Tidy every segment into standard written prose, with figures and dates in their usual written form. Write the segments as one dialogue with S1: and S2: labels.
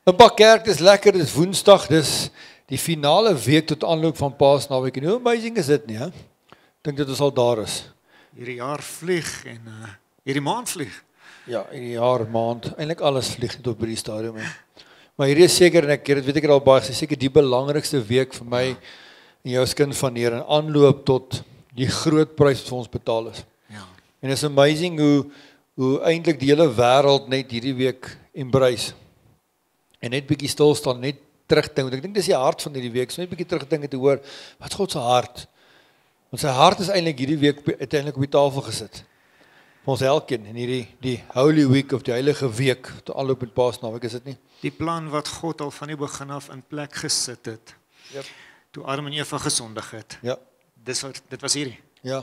S1: Impak Kerk, dis lekker, dis Woensdag, dis die finale week tot aanloop van Paasnaweek. En hoe amazing is dit nie, hè? Ek dink dit is al daar is.
S2: Hierdie jaar vlieg en hierdie maand vlieg.
S1: Ja, hierdie jaar, maand, eintlik alles vlieg net op by die stadium. He. Maar hierdie is seker, en ek weet ek al baie gesê, seker die belangrikste week vir my en jou as kind van die Here, in aanloop tot die groot prys wat vir ons betaal is.
S2: Ja.
S1: En it's amazing hoe eintlik die hele wêreld net hierdie week embrace. En net bietjie stil staan, net terugdink, want ek dink dis die hart van hierdie week, so net bietjie terugdink en te hoor, wat is God se hart? Want sy hart is eintlik hierdie week uiteindelik op die tafel gesit. Vir ons elkeen, en die Holy Week of die Heilige Week, te aanloop met Paasnaweek, is dit nie?
S2: Die plan wat God al van die begin af in plek gesit het,
S1: Yep.
S2: toe Adam en Eva gesondig het.
S1: Ja.
S2: Dit was hierdie.
S1: Ja.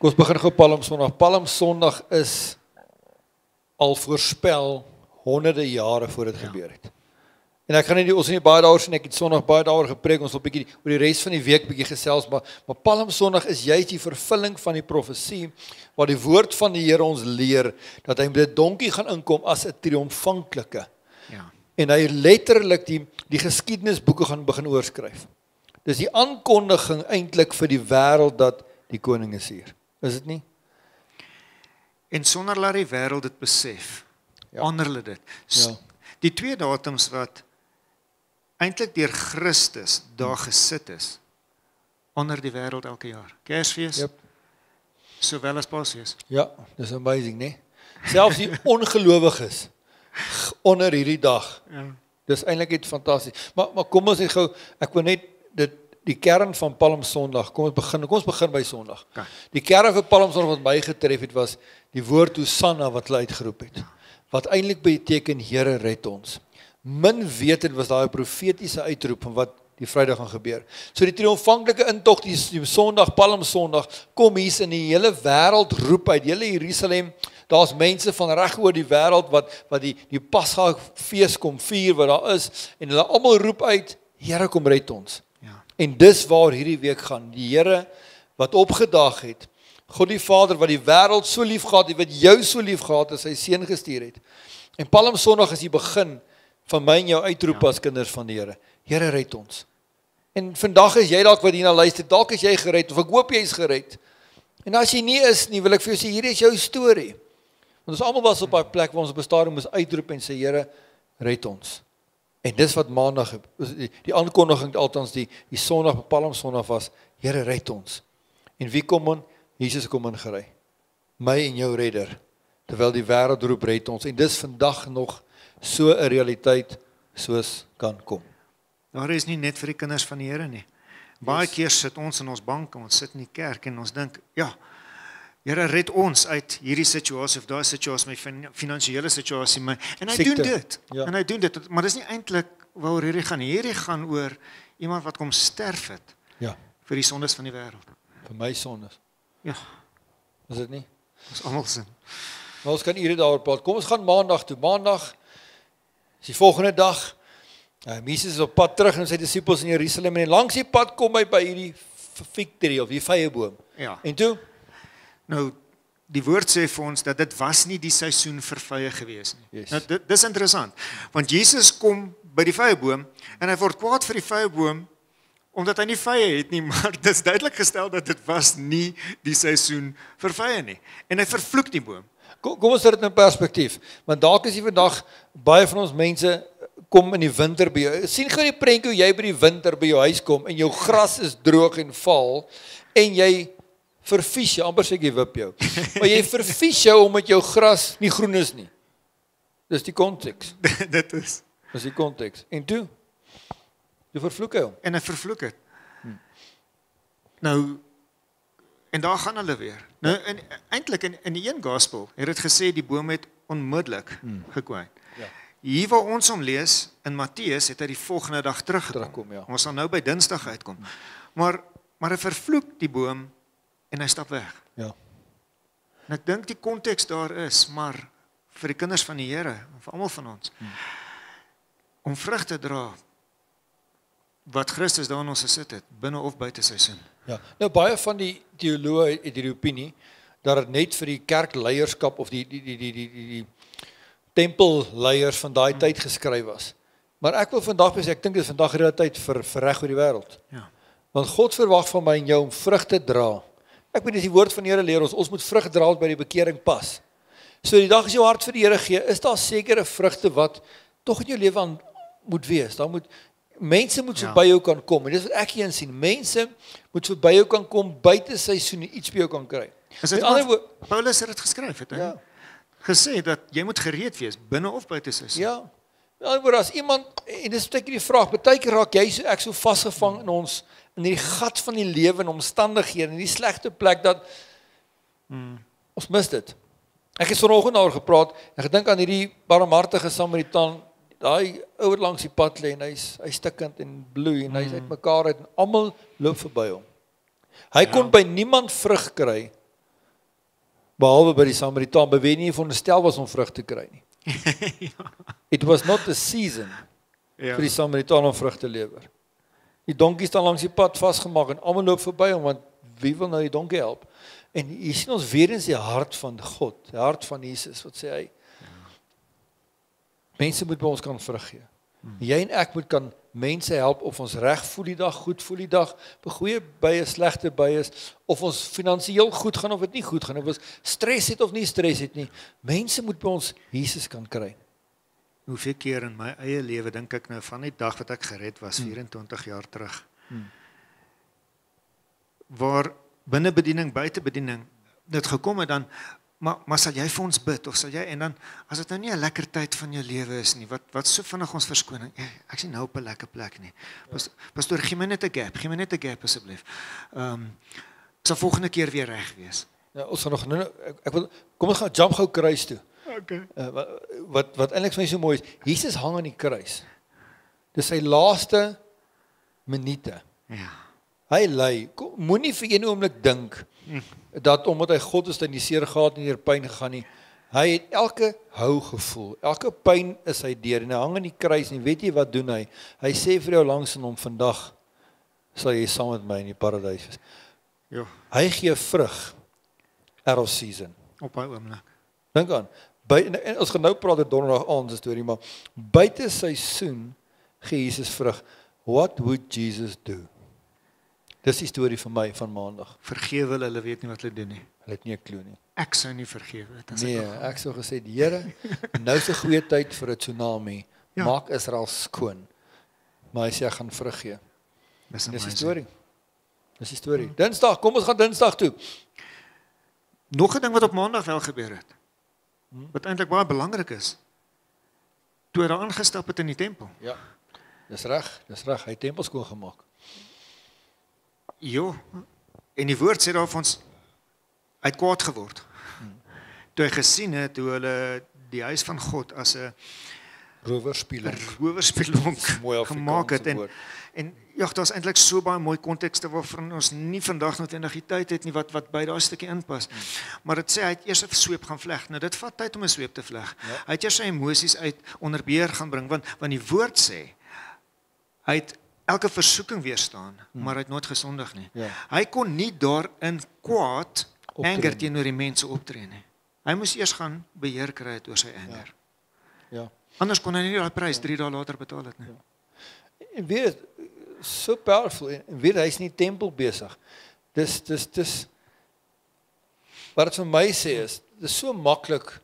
S1: Kom ons begin gou Palm Sondag. Palm Sondag is al voorspel honderde jare voor dit gebeur het. En ek gaan ons nie baie daaroor sien, ek het Sondag baie daaroor gepreek, ons wil bietjie oor die res van die week bietjie gesels, maar Palm Sondag is juist die vervulling van die profesie, waar die woord van die Here ons leer, dat hy met 'n donkie gaan inkom as 'n triomfanklike.
S2: Ja.
S1: En hy letterlik die geskiedenisboeke gaan begin oorskryf. Dis die aankondiging eintlik vir die wêreld dat die koning is hier. Is dit nie?
S2: En sonder dat die wêreld dit besef, honor hulle dit.
S1: Ja.
S2: Die twee datums wat eintlik deur Christus daar gesit is, onder die wêreld elke jaar. Kersfees,
S1: Yep.
S2: sowel as Paasfees.
S1: Ja, dis amazing, né? Selfs die ongelowiges onder hierdie dag.
S2: Ja.
S1: Dis eintlik net fantasties. Maar kom ons net gou, ek wil net die kern van Palm Sondag, kom ons begin by Sondag.
S2: Okay.
S1: Die kern van Palm Sondag wat my getref het was die woord Hosanna wat hulle uitgeroep het. Wat eintlik beteken Here red ons. Min wetend was daai profetiese uitroep van wat die Vrydag gaan gebeur. So die triomfanklike intog, die Sondag, Palm Sondag, kom hier in die hele wêreld roep uit, hele Jerusalem. Daar's mense van reg oor die wêreld wat die Pasga fees kom vier wat daar is en hulle almal roep uit, Here kom red ons.
S2: Ja.
S1: En dis waar hierdie week gaan. Die Here wat opgedaag het, God die Vader wat die wêreld so lief gehad het, wat jou so lief gehad het, sy seun gestuur het. En Palm Sondag is die begin van my en jou uitroep as kinders van die Here. Here red ons. En vandag is jy dalk wat hierna luister, dalk is jy gered of ek hoop jy is gered. En as jy nie is nie, wil ek vir jou sê hierdie is jou storie. Want ons almal was op 'n plek waar ons op 'n stadium moes uitroep en sê Here red ons. En dis wat maandag die aankondiging althans die Sondag, Palm Sondag was, Here red ons. En wie kom in? Jesus kom ingery. My en jou redder. Terwyl die wêreld roep red ons. En dis vandag nog so 'n realiteit soos kan kom.
S2: Daar is nie net vir die kinders van die Here nie. Baie keer sit ons in ons banke, ons sit in die kerk en ons dink, ja, Here red ons uit hierdie situasie of daai situasie, my finansiële situasie, en hy
S1: Siekte.
S2: doen dit.
S1: Ja.
S2: En hy doen dit, maar dis nie eintlik waaroor hierdie gaan. Hierdie gaan oor iemand wat kom sterf het
S1: Ja,
S2: vir die sondes van die wêreld.
S1: vir my sondes.
S2: Ja,
S1: Is dit nie?
S2: ons almal sin.
S1: Maar ons kan ure daaroor praat. Kom ons gaan maandag toe. Maandag is die volgende dag. Jesus is op pad terug en sy disippels in Jerusalem en langs die pad kom hy by hierdie fig tree of die vyeboom.
S2: Ja.
S1: En toe?
S2: Nou, die woord sê vir ons dat dit was nie die seisoen vir vye gewees nie.
S1: Yes.
S2: Nou, dis interessant, want Jesus kom by die vyeboom en hy word kwaad vir die vyeboom omdat hy nie vye het nie, maar dit is duidelik gestel dat dit was nie die seisoen vir vye nie. En hy vervloek die boom.
S1: Kom ons sit dit in perspektief. Want dalk is hier vandag baie van ons mense kom in die winter by jou. Sien gou die prentjie hoe jy by die winter by jou huis kom en jou gras is droog en val en jy vervies jou, amper sê ek jy wip jou. Maar jy vervies jou omdat jou gras nie groen is nie. Dis die konteks.
S2: Dit is.
S1: Dis die konteks. En toe? Jy vervloek hy hom.
S2: En hy vervloek het. Nou, en daar gaan hulle weer. Nou, eintlik in die een gospel het dit gesê die boom het onmiddellik gekwaai.
S1: Ja.
S2: Hier waar ons hom lees, in Matteus, het hy die volgende dag teruggekom.
S1: Ja.
S2: Ons sal nou by Dinsdag uitkom. Maar hy vervloek die boom en hy stap weg.
S1: Ja.
S2: En ek dink die konteks daar is, maar vir die kinders van die Here, vir almal van ons, om vrug te dra, wat Christus daar in ons gesit het, binne of buite seisoen.
S1: Ja. Nou baie van die teoloë het hierdie opinie dat dit net vir die kerkleierskap of die tempelleiers van daai tyd geskryf was. Maar ek wil vandag sê, ek dink dit is vandag realiteit vir reg oor die wêreld.
S2: Ja.
S1: Want God verwag van my en jou om vrug te dra. Ek weet dis die woord van die Here leer ons moet vrug dra wat by die bekering pas. So die dag as jou hart vir die Here gee, is daar sekere vrugte wat tog in jou lewe aan moet wees. Daar moet mense moet verby jou kan kom. En dis wat ek hier sien. Mense moet verby jou kan kom buite seisoen en iets by jou kan kry.
S2: Paulus het dit geskryf het,
S1: ja.
S2: Gesê dat jy moet gereed wees binne of buite seisoen.
S1: Ja. Met ander woorde, as iemand en dis baie keer die vraag, baie keer raak jy ek so vasgevang in ons in die gat van die lewe en omstandighede en die slegte plek dat ons mis dit. Ek het vanoggend daaroor gepraat en gedink aan hierdie barmhartige Samaritaan, daai ouer langs die pad lê en hy's stikkend en bloei en hy's uitmekaar uit en almal loop verby hom. Hy kon by niemand vrug kry behalwe by die Samaritaan, by wie nie veronderstel was om vrug te kry nie. It was not the season vir die Samaritaan om vrug te lewer. Die donkie staan langs die pad vasgemaak en almal loop verby hom want wie wil nou die donkie help? En hier sien ons weer eens die hart van God, die hart van Jesus, wat sê hy? Mense moet by ons kan vrug gee. Jy en ek moet kan mense help of ons reg voel die dag, goed voel die dag, goeie bye, slegte bye is, of ons finansiëel goed gaan of dit nie goed gaan, of ons stres het of nie stres het nie. Mense moet by ons Jesus kan kry.
S2: Hoeveel keer in my eie lewe dink ek nou van die dag wat ek gered was, 24 jaar terug, waar binne bediening, buite bediening, dit gekom het dan, maar sal jy vir ons bid, of sal jy, en dan, as dit nou nie 'n lekker tyd van jou lewe is nie, wat so vinnig ons verskoning, ek sien nou op 'n lekker plek nie, pastoor, gee my net 'n gap asseblief, sal volgende keer weer reg wees.
S1: Ja, ons gaan nog, kom ons gaan jump gou kruis toe.
S2: Okay.
S1: Wat eintlik vir my so mooi is, Jesus hang aan die kruis. Dis sy laaste minute.
S2: Ja.
S1: Hy ly. Moenie vir een oomblik dink dat omdat hy God is, dat die seer gehad en deur pyn gegaan nie. Hy het elke hou gevoel. Elke pyn is hy deur en hy hang aan die kruis en weet jy wat doen hy? Hy sê vir jou langs in hom, vandag sal jy saam met my in die paradys wees.
S2: Ja.
S1: Hy gee vrug out of season.
S2: Op hy oomblik.
S1: Dink aan. En ons gaan nou praat oor donderdag aand se storie, maar buite seisoen gee Jesus vrug. What would Jesus do? Dis die storie vir my van maandag.
S2: Vergewe hulle weet nie wat hulle doen nie.
S1: Hulle het nie 'n klou nie.
S2: Ek sou nie vergewe het as
S1: nee, ek sou gesê, die Here, nou is 'n goeie tyd vir 'n tsunami. Ja. Maak Israel skoon. Maar hy sê ek gaan vrug gee. Dis die storie. Dis die storie. Dinsdag, kom ons gaan Dinsdag toe.
S2: Nog 'n ding wat op Maandag wel gebeur het. Wat eintlik baie belangrik is. Toe hy daar aangestap het in die tempel.
S1: Ja. Dis reg, hy het tempel skoon gemaak.
S2: Jo. En die woord sê daar vir ons hy het kwaad geword. Toe hy gesien het hoe hulle die huis van God as 'n rowerspelonk gemaak het en ja, daar's eintlik so baie mooi kontekste waarvan ons nie vandag noodwendig die tyd het nie wat by daai stukkie inpas. Maar dit sê hy het eers 'n sweep gaan vleg. Nou dit vat tyd om 'n sweep te vleg. Ja. Hy het eers sy emosies uit onder beheer gaan bring want die woord sê hy het elke versoeking weerstaan, maar hy het nooit gesondig nie. Ja. Hy kon nie daarin kwaad anger teenoor die mense optree nie. Hy moes eers gaan beheer kry het oor sy anger.
S1: Ja.
S2: Anders kon hy nie daai prys 3 dae later betaal het nie.
S1: Ja. En weet, so powerful, en weet, hy is nie tempel besig. Dis, wat het vir my sê is, dis so maklik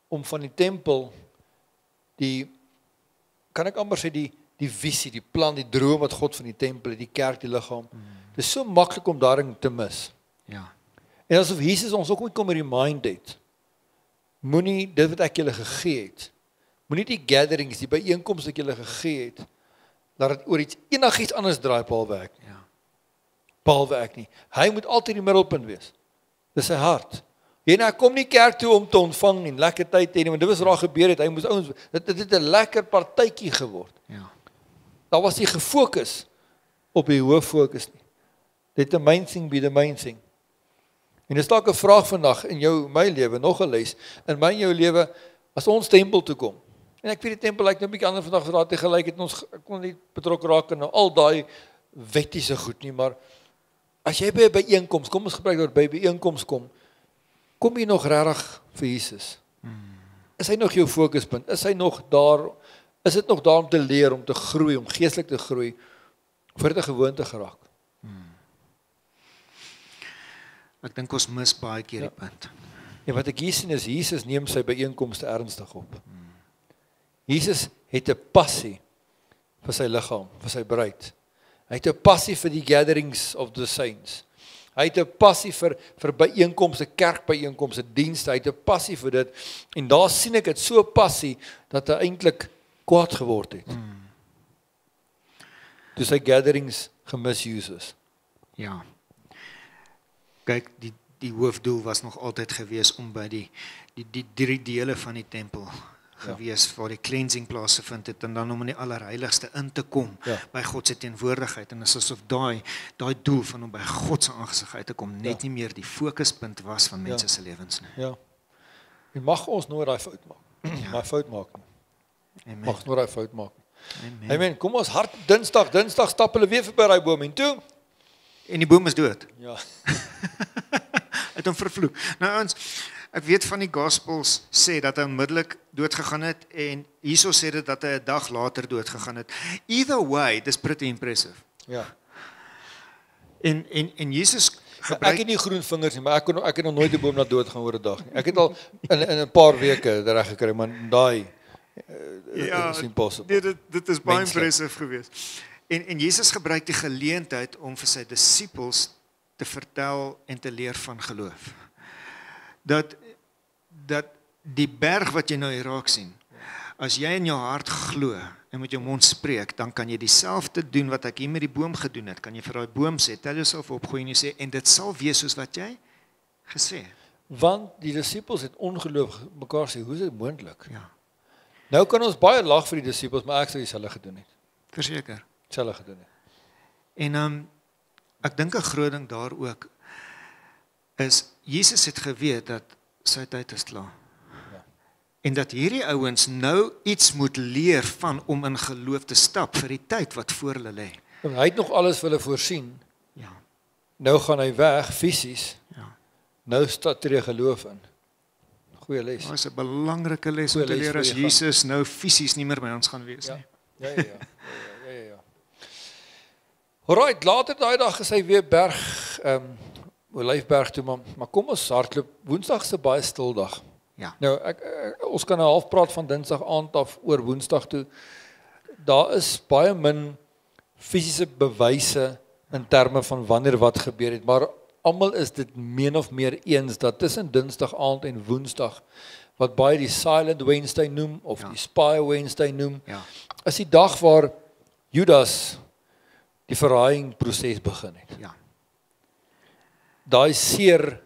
S1: om van die tempel, kan ek amper sê, die visie, die plan, die droom wat God van die tempel, die kerk, die liggaam, dis so maklik om daarin te mis.
S2: Ja.
S1: En asof Jesus ons ook moet kom remind het, moenie dit wat ek julle gegee het, moenie die gatherings, die byeenkomste wat julle gegee het, laat dit oor enigiets anders draai, behalwe ek nie. Ja. Behalwe ek nie. Hy moet altyd die middelpunt wees. Dis sy hart. Jy nou kom nie kerk toe om te ontvang en lekker tyd te hê, want dit was raak gebeur het. Hy moes ouens, dit het 'n lekker partytjie geword. Ja. Daar was nie gefokus op die hoof fokus nie. Let the main thing be the main thing. En dis dalk 'n vraag vandag in jou, my lewe, nog 'n les, in my en jou lewe, as ons tempel toe kom. En ek weet die tempel lyk nou 'n bietjie anders vandag as daai gelyk het ons kon nie betrokke raak in al daai wettiese goed nie, maar as jy by 'n byeenkoms, kom ons gebruik dat by 'n byeenkoms kom jy nog regtig vir Jesus? Is hy nog jou fokuspunt? Is hy nog daar? Is dit nog daar om te leer, om te groei, om geestelik te groei, of het dit 'n gewoonte geraak?
S2: Ek dink ons mis baie keer die punt.
S1: En wat ek hier sien is, Jesus neem sy byeenkomste ernstig op. Jesus het 'n passie vir sy liggaam, vir sy bruid. Hy het 'n passie vir die gatherings of the saints. Hy het 'n passie vir byeenkomste, kerkbyeenkomste, dienste. Hy het 'n passie vir dit. En daar sien ek dit so 'n passie dat hy eintlik kwaad geword het. Toe sy gatherings gemisuse is.
S2: Ja. Kyk, die hoofdoel was nog altyd gewees om by die 3 dele van die tempel gewees waar die cleansing plaasgevind het en dan om in die allerheiligste in te kom by God se teenwoordigheid, en dit is asof daai doel van om by God se aangesig uit te kom net nie meer die fokuspunt was van mense se lewens nie.
S1: Ja. Jy mag ons nooit daai fout maak. Daai fout maak nie.
S2: Amen.
S1: Mag nooit daai fout maak nie.
S2: Amen.
S1: Amen. Kom ons hart Dinsdag stap hulle weer verby daai boom en toe.
S2: En die boom is dood.
S1: Ja.
S2: Het hom vervloek. Nou ons, ek weet van die Gospels sê dat hy onmiddellik dood gegaan het en hierso sê dit dat hy 'n dag later dood gegaan het. Either way, dis pretty impressive.
S1: Ja.
S2: En Jesus
S1: Ek het nie groen vingers nie, maar ek het nog nooit 'n boom laat dood gaan oor 'n dag nie. Ek het al in 'n paar weke reg gekry, maar daai is impossible.
S2: Dit is baie impressive geweest. En Jesus gebruik die geleentheid om vir sy disippels te vertel en te leer van geloof. Dat die berg wat jy nou hier raak sien, as jy in jou hart glo en met jou mond spreek, dan kan jy dieselfde doen wat ek hier met die boom gedoen het. Kan jy vir daai boom sê, tel jouself op, gooi en jy sê, en dit sal wees soos wat jy gesê het.
S1: Want die disippels het ongeloof mekaar sê, hoe is dit moontlik?
S2: Ja.
S1: Nou kan ons baie lag vir die disippels, maar ek sou dieselfde gedoen het.
S2: Verseker.
S1: Dieselfde gedoen het.
S2: En ek dink 'n groot ding daar ook is Jesus het geweet dat sy tyd is klaar.
S1: Ja.
S2: En dat hierdie ouens nou iets moet leer van om in geloof te stap vir die tyd wat voor hulle lê.
S1: En hy het nog alles vir hulle voorsien.
S2: Ja.
S1: Nou gaan hy weg fisies.
S2: Ja.
S1: Nou tree geloof in. Goeie les.
S2: Dit is 'n belangrike les om
S1: Goeie
S2: te
S1: les
S2: leer
S1: vir
S2: as
S1: die gang.
S2: Jesus nou fisies nie meer by ons gaan wees
S1: Ja.
S2: nie.
S1: Ja. Alright, later daai dag is hy weer Olyfberg toe, maar kom ons hardloop. Woensdag is 'n baie stil dag.
S2: Ja.
S1: Nou ons kan nou half praat van Dinsdag aand af oor Woensdag toe. Daar is baie min fisiese bewyse in terme van wanneer wat gebeur het, maar almal is dit min of meer eens dat tussen Dinsdag aand en Woensdag, wat baie die Silent Wednesday noem of die Spy Wednesday noem, is die dag waar Judas die verraaiingproses begin het.
S2: Ja.
S1: Daai seer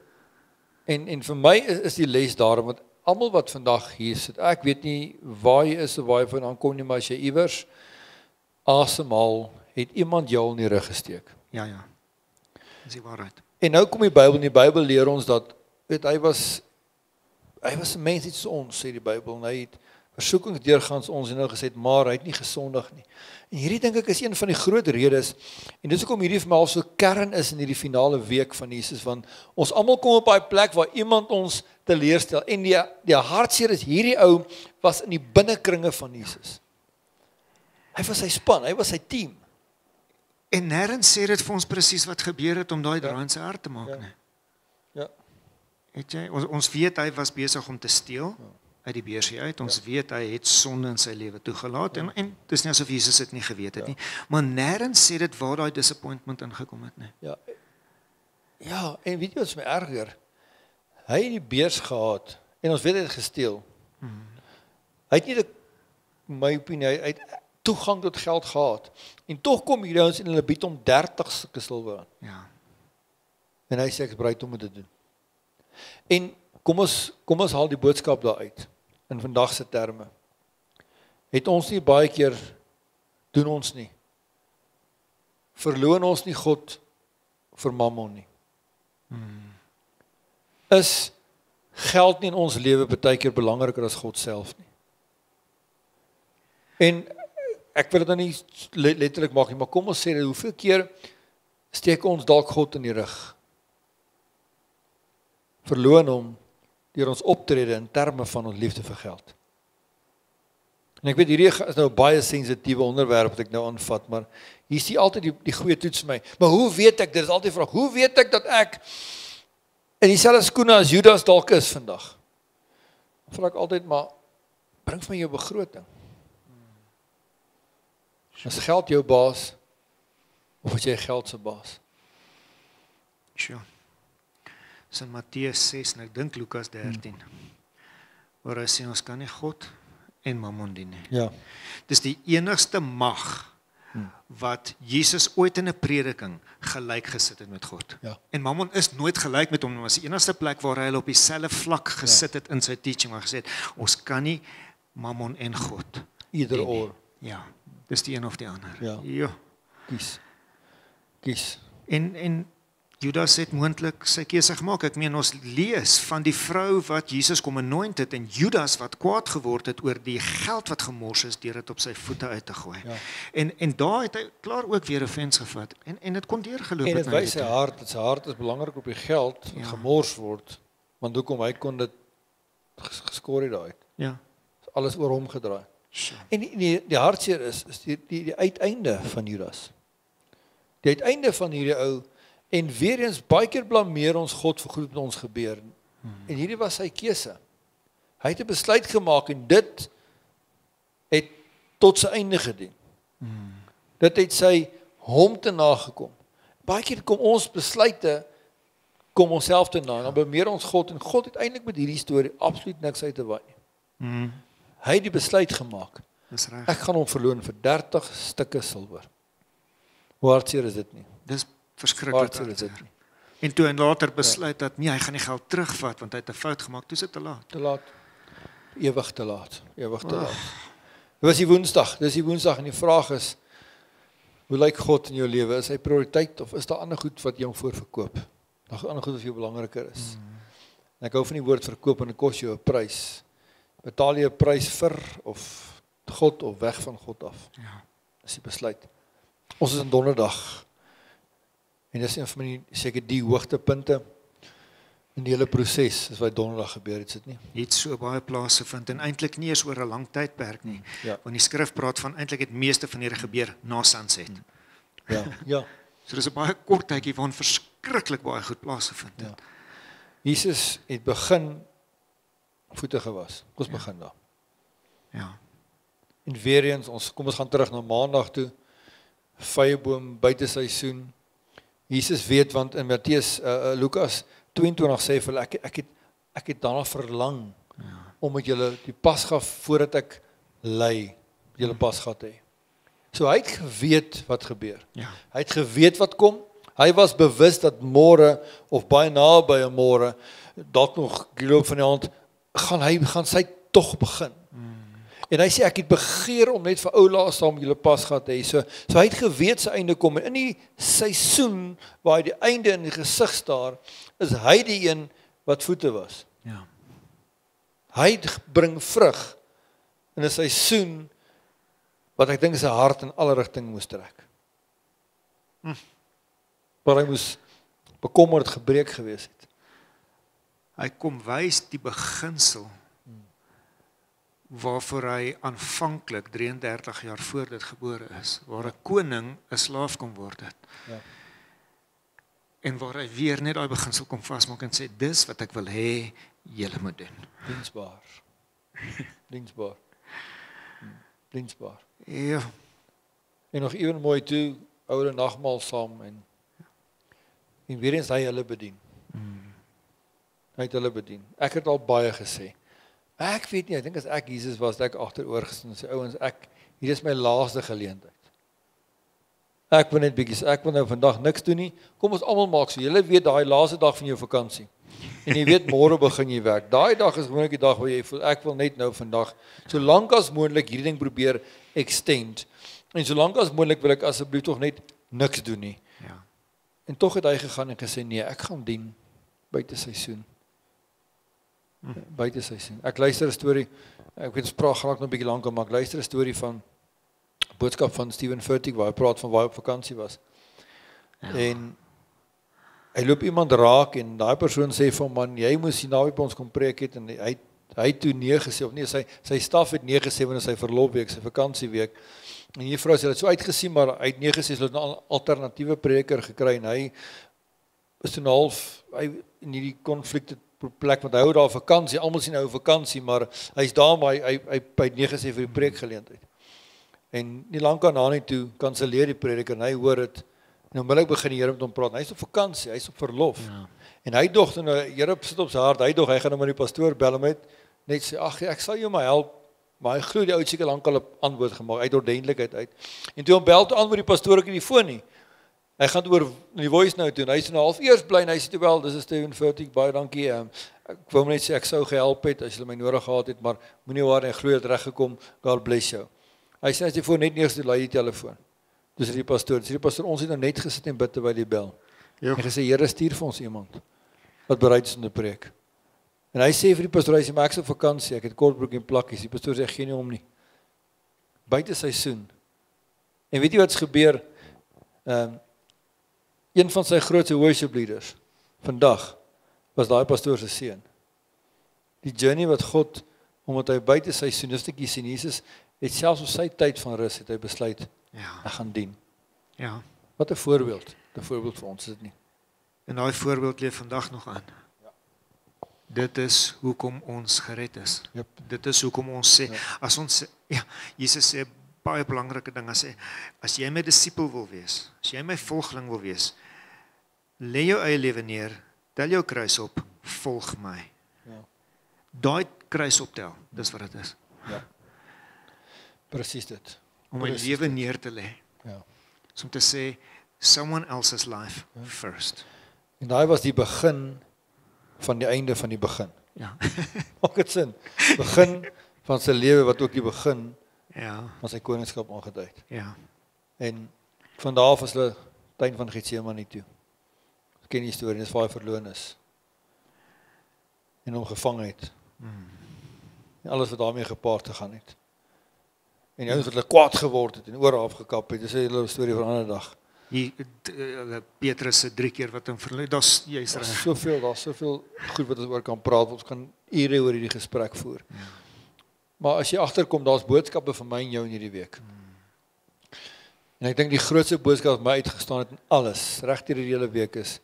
S1: en vir my is die les daarom, want almal wat vandag hier sit, ek weet nie waar jy is of waar jy vandaan kom nie, maar as jy iewers asemhaal, het iemand jou in die rug gesteek.
S2: Ja. Dis die waarheid.
S1: En nou kom die Bybel leer ons dat hy was 'n mens iets soos ons, sê die Bybel, en hy het versoekings deurgaans ons en nou gesê, maar hy het nie gesondig nie. En hierdie dink ek is een van die groot redes, en dis hoekom hierdie vir my al so kern is in hierdie finale week van Jesus, want ons almal kom op daai plek waar iemand ons teleurstel, en die hartseer is, hierdie ou was in die binnekringe van Jesus. Hy was sy span, hy was sy team.
S2: En nêrens sê dit vir ons presies wat gebeur het om daai draai in sy hart te maak, nie.
S1: Ja.
S2: Het jy, ons weet hy was besig om te steel uit die beursie uit. Ons weet hy het sonde in sy lewe toegelaat en dis nie asof Jesus dit nie geweet het nie. Maar nêrens sê dit waar daai disappointment ingekom het nie.
S1: Ja, en weet jy wat is my erger? Hy het die beurs gehad en ons weet hy het gesteel. Hy het nie my opinie, hy het toegang tot geld gehad. En tog kom hierdie ouens en hulle bied hom 30 sulke silwer aan.
S2: Ja.
S1: En hy sê ek is bereid om dit te doen. En kom ons haal die boodskap daar uit in vandag se terme. Het ons nie baie keer doen ons nie. Verloon ons nie God vir mammon nie. Is geld nie in ons lewe baie keer belangriker as God self nie. En ek wil dit nou nie letterlik maak nie, maar kom ons sê dit, hoeveel keer steek ons dalk God in die rug? Verloon hom deur ons optrede in terme van ons liefde vir geld. En ek weet hierdie is nou 'n baie sensitiewe onderwerp wat ek nou aanvat, maar hier is altyd die goeie toets vir my. Maar hoe weet ek, dit is altyd die vraag, hoe weet ek dat ek in dieselfde skoene as Judas dalk is vandag? Dan vra ek altyd, maar bring vir my jou begroting. Is geld jou baas, of is jy geld se baas?
S2: Sjoe. Dis in Matteus 6 en ek dink Lukas 13. Waar hy sê ons kan nie God en Mammon dien nie.
S1: Ja.
S2: Dis die enigste mag wat Jesus ooit in 'n prediking gelyk gesit het met God.
S1: Ja.
S2: En Mammon is nooit gelyk met hom, maar is die enigste plek waar hy hulle op dieselfde vlak gesit het in sy teaching, waar gesê het, ons kan nie Mammon en God
S1: Either
S2: dien nie.
S1: or.
S2: Ja, dis die een of die ander.
S1: Ja.
S2: Ja.
S1: Kies.
S2: En Judas het moontlik sy keuse gemaak. Ek meen ons lees van die vrou wat Jesus kom anoint het en Judas wat kwaad geword het oor die geld wat gemors is deur dit op sy voete uit te gooi.
S1: Ja.
S2: En daar het hy klaar ook weer offense gevat en dit kon deurgeloop
S1: En
S2: het
S1: dit
S2: na
S1: wys
S2: die
S1: sy
S2: toe.
S1: hart, dat sy hart is belangrik op die geld wat
S2: Ja.
S1: gemors word, want hoekom hy kon dit geskoor het daai.
S2: Ja.
S1: Alles oor hom gedraai.
S2: So.
S1: En die hartseer is die uiteinde van Judas. Die uiteinde van hierdie ou, en weer eens baie keer blameer ons God vir goed wat met ons gebeur. En hierdie was sy keuse. Hy het 'n besluit gemaak en dit het tot sy einde gedien. Dit het sy hom te nagekom. Baie keer kom ons besluite kom onsself te na, dan blameer ons God en God het eintlik met hierdie storie absoluut niks uit te waai nie. Hy het die besluit gemaak.
S2: Dis reg.
S1: Ek gaan hom verloon vir 30 stukke silwer. Hoe hartseer is dit nie?
S2: Dis verskriklik.
S1: Hartseer is dit nie.
S2: En toe en later besluit dat nee, hy gaan die geld terugvat want hy het 'n fout gemaak. Toe is dit te laat.
S1: Te laat. Ewig te laat. Ewig te laat. Dit was die Woensdag. Dis die Woensdag en die vraag is, hoe lyk God in jou lewe? Is hy prioriteit of is daar ander goed wat jou voorverkoop? Daar ander goed wat vir jou belangriker is. En ek hou van die woord verkoop en dit kos jou 'n prys. Betaal jy 'n prys vir of God of weg van God af?
S2: Ja.
S1: Dis die besluit. Ons is in Donderdag. En dis een van die seker die hoogtepunte in die hele proses, is wat Donderdag gebeur het, is dit nie?
S2: Het so baie plase vind en eintlik nie eens oor 'n lang tydperk nie.
S1: Ja.
S2: Want die skrif praat van eintlik het meeste van hierdie gebeur na sunset.
S1: Ja. Ja.
S2: So dis 'n baie kort tydjie waarin verskriklik baie goed plaasgevind het.
S1: Jesus het begin voete gewas. Ons begin daar.
S2: Ja.
S1: En weer eens, kom ons gaan terug na Maandag toe. Vyeboom buite seisoen. Jesus weet, want in Matteus Lukas 22 sê vir hulle ek het daarna verlang om met julle die Pasga voordat ek ly, julle Pasga te hê. So hy het geweet wat gebeur.
S2: Ja.
S1: Hy het geweet wat kom. Hy was bewus dat môre of baie naby 'n môre, dalk nog die loop van die hand, gaan sy tog begin. En hy sê ek het begeer om net vir ou laas saam julle Pasga te hê. So hy het geweet sy einde kom en in die seisoen waar hy die einde in die gesig staar, is hy die een wat voete was.
S2: Ja.
S1: Hy bring vrug in 'n seisoen wat ek dink sy hart in alle rigtings moes trek. Maar hy moes bekommerd gebreek gewees het.
S2: Hy kom wys die beginsel waarvoor hy aanvanklik 33 jaar voor dit gebore is, waar 'n koning 'n slaaf kon word het.
S1: Ja.
S2: En waar hy weer net daai beginsel kom vasmaak en sê dis wat ek wil hê julle moet doen.
S1: Diensbaar. Diensbaar. Diensbaar.
S2: Ja.
S1: En nog ewen mooi toe, oude nagmaal saam en weer eens hy hulle bedien. Hy het hulle bedien. Ek het al baie gesê. Ek weet nie, ek dink as ek Jesus was, dat ek agteroor gesien en sê ouens, hier is my laaste geleentheid. Ek wil net bietjie, ek wil nou vandag niks doen nie. Kom ons almal maak so. Julle weet daai laaste dag van jou vakansie. En jy weet môre begin jy werk. Daai dag is gewoonlik die dag waar jy voel ek wil net nou vandag so lank as moontlik hierdie ding probeer extend. En so lank as moontlik wil ek asseblief tog net niks doen nie.
S2: Ja.
S1: En tog het hy gegaan en gesê nee, ek gaan dien buite seisoen. Buite seisoen. Ek luister 'n storie. Ek weet spraak graag nog 'n bietjie lank, maar ek luister 'n storie van boodskap van Steven Furtick waar hy praat van waar hy op vakansie was. Ja. En hy loop iemand raak en daai persoon sê vir hom, man, jy moes die naweek by ons kom preek het, en hy het toe nee gesê, of nee, sy staf het nee gesê, want sy verlofweek, sy vakansieweek, en die vrou sê, hy het so uitgesien, maar hy het nee gesê, hy het 'n alternatiewe preker gekry, en hy is toen half, hy in die konflikte plek, want hy hou daar vakansie, almal sien hy hou vakansie, maar hy is daar, maar hy het nee gesê vir die preekgeleentheid. En nie lang daarna nie toe, kanselleer die prediker, en hy hoor het, en onmiddellik begin die Here met hom praat, hy is op vakansie, hy is op verlof, en hy dog, toen die Here sit op sy hart, hy dog, hy gaan nou maar die pastoor bel, en net sê, ag, ek sal jou maar help, maar hy glo die oud seker lank al 'n antwoord gemaak, uit ordentlikheid uit, en toe hom bel toe antwoord die pastoor ook in die foon nie, hy gaan oor die voice nou toe, en hy is nou half eers bly, en hy sê toe wel, dis is Steven Furtick, baie dankie, ek wou net sê, ek sou gehelp het, as julle my nodig gehad het, maar moenie waar, en glo het reggekom, God bless jou. Hy sê, as jy voor net neers toe, laai die telefoon. Dus die pastoor, ons het nou net gesit en bid terwyl die bel. En gesê, Here, stuur vir ons iemand, wat bereid is om te preek. En hy sê vir die pastoor, hy sê, maar ek is op vakansie, ek het kortbroek en plakkies, die pastoor sê, geen om nie. Buite seisoen. En weet jy wat is gebeur? Een van sy grootste worship leaders, vandag, was daai pastoor se seun. Die journey wat God, omdat hy buite seisoen, dis ek sien, Jesus het selfs op sy tyd van rus, het hy besluit, ek gaan dien.
S2: Ja.
S1: Wat 'n voorbeeld vir ons, is dit nie?
S2: En daai voorbeeld leef vandag nog aan. Dit is hoekom ons gered is.
S1: Yep.
S2: Dit is hoekom ons sê, as ons, Jesus sê, baie belangrike ding, as jy my disipel wil wees, as jy my volgeling wil wees, lê jou eie lewe neer, tel jou kruis op, volg my. Daai kruis optel, dis wat dit is.
S1: Ja. Presies dit.
S2: Om my lewe neer te lê.
S1: Ja.
S2: Om te sê, someone else's life first.
S1: En daai was die begin van die einde van die begin.
S2: Ja.
S1: Maak dit sin? Begin van sy lewe, wat ook die begin van sy koningskap aangedui het.
S2: Ja.
S1: En van daar af is hulle tuin van Getsemane toe. Ek ken die storie, dis waar hy verloon is. En hom gevang het. En alles wat daarmee gepaard gegaan het. En die ouens wat hulle kwaad geword het en oor afgekap het, dis 'n hele storie van 'n ander dag.
S2: Petrus se 3 keer wat hom verlei, daar's
S1: soveel goed wat ons oor kan praat, ons kan ure oor hierdie gesprek voer. Maar as jy agterkom, daar's boodskappe vir my en jou in hierdie week. En ek dink die grootste boodskap wat my uitgestaan het in alles, reg deur die hele week is,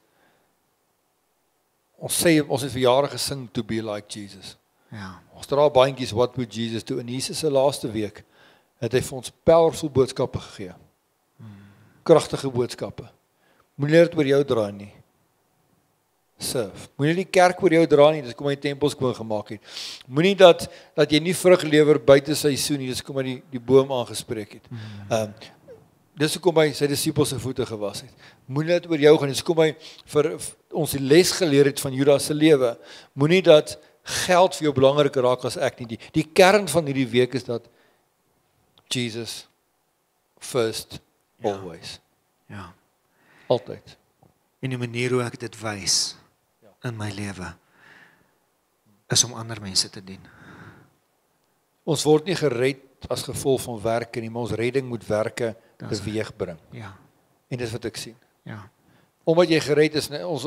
S1: ons het vir jare gesing, to be like Jesus. Ons dra bandjies, what would Jesus do? En Jesus se laaste week, het hy vir ons powerful boodskappe gegee. Kragtige boodskappe. Moenie dit oor jou dra nie. Serve. Moenie die kerk oor jou dra nie, dis kom hy tempels skoon gemaak het. Moenie dat jy nie vrug lewer buite seisoen nie, dis kom hy die boom aangespreek het. Dis hoekom hy sy disippels se voete gewas het. Moenie dit oor jou gaan nie, dis kom hy vir ons die les geleer het van Judas se lewe. Moenie dat geld vir jou belangriker raak as ek nie. Die kern van hierdie week is dat Jesus first, always.
S2: Ja.
S1: Altyd.
S2: En die manier hoe ek dit wys in my lewe is om ander mense te dien.
S1: Ons word nie gered as gevolg van werke nie, maar ons redding moet werke teweeg bring.
S2: Ja.
S1: En dis wat ek sien.
S2: Ja.
S1: Omdat jy gered is, ons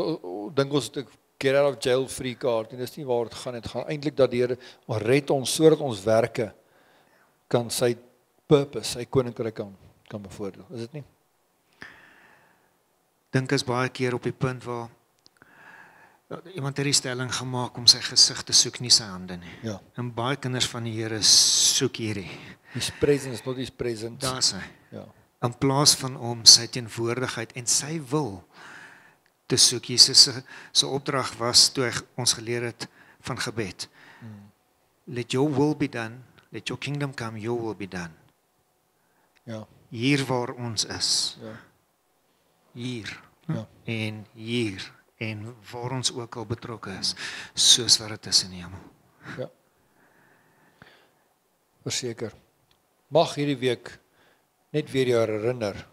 S1: dink ons het 'n get out of jail free card, en dis nie waar dit gaan. Dit gaan eintlik dat die Here red ons sodat ons werke kan sy purpose, sy koninkryk kan bevoordeel. Is dit nie?
S2: Dink is baie keer op die punt waar iemand het die stelling gemaak om sy gesig te soek, nie sy hande nie.
S1: Ja.
S2: En baie kinders van die Here soek hierdie.
S1: His presence, not his presence.
S2: Daar's hy.
S1: Ja.
S2: In plaas van om sy teenwoordigheid en sy wil te soek. Jesus se opdrag was toe hy ons geleer het van gebed. Let your will be done, let your kingdom come, your will be done.
S1: Ja.
S2: Hier waar ons is.
S1: Ja.
S2: Hier.
S1: Ja.
S2: En hier. En waar ons ook al betrokke is, soos wat dit is in die hemel.
S1: Ja. Verseker. Mag hierdie week net weer jou herinner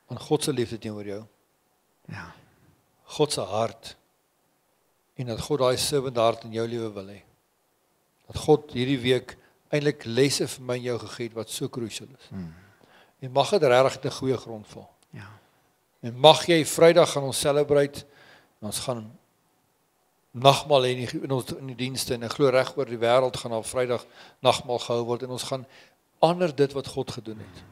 S1: aan God se liefde teenoor jou.
S2: Ja.
S1: God se hart. En dat God daai servant hart in jou lewe wil hê. Dat God hierdie week eintlik lesse vir my en jou gegee het wat so crucial is. En mag dit regtig 'n goeie grond val.
S2: Ja.
S1: En mag jy Vrydag gaan ons celebrate Ons gaan nagmaal hê in die dienste en ek glo reg oor die wêreld gaan op Vrydag nagmaal gehou word en ons gaan ander dit wat God gedoen het.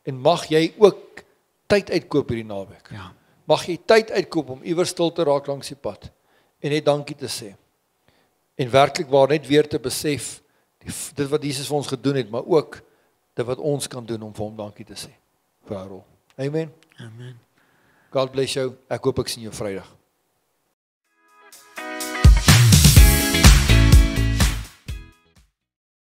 S1: En mag jy ook tyd uitkoop hierdie naweek.
S2: Ja.
S1: Mag jy tyd uitkoop om iewers stil te raak langs die pad en net dankie te sê. En werklik waar net weer te besef dit wat Jesus vir ons gedoen het, maar ook dit wat ons kan doen om vir hom dankie te sê. Vir haar rol. Amen.
S2: Amen.
S1: God bless jou. Ek hoop ek sien jou Vrydag.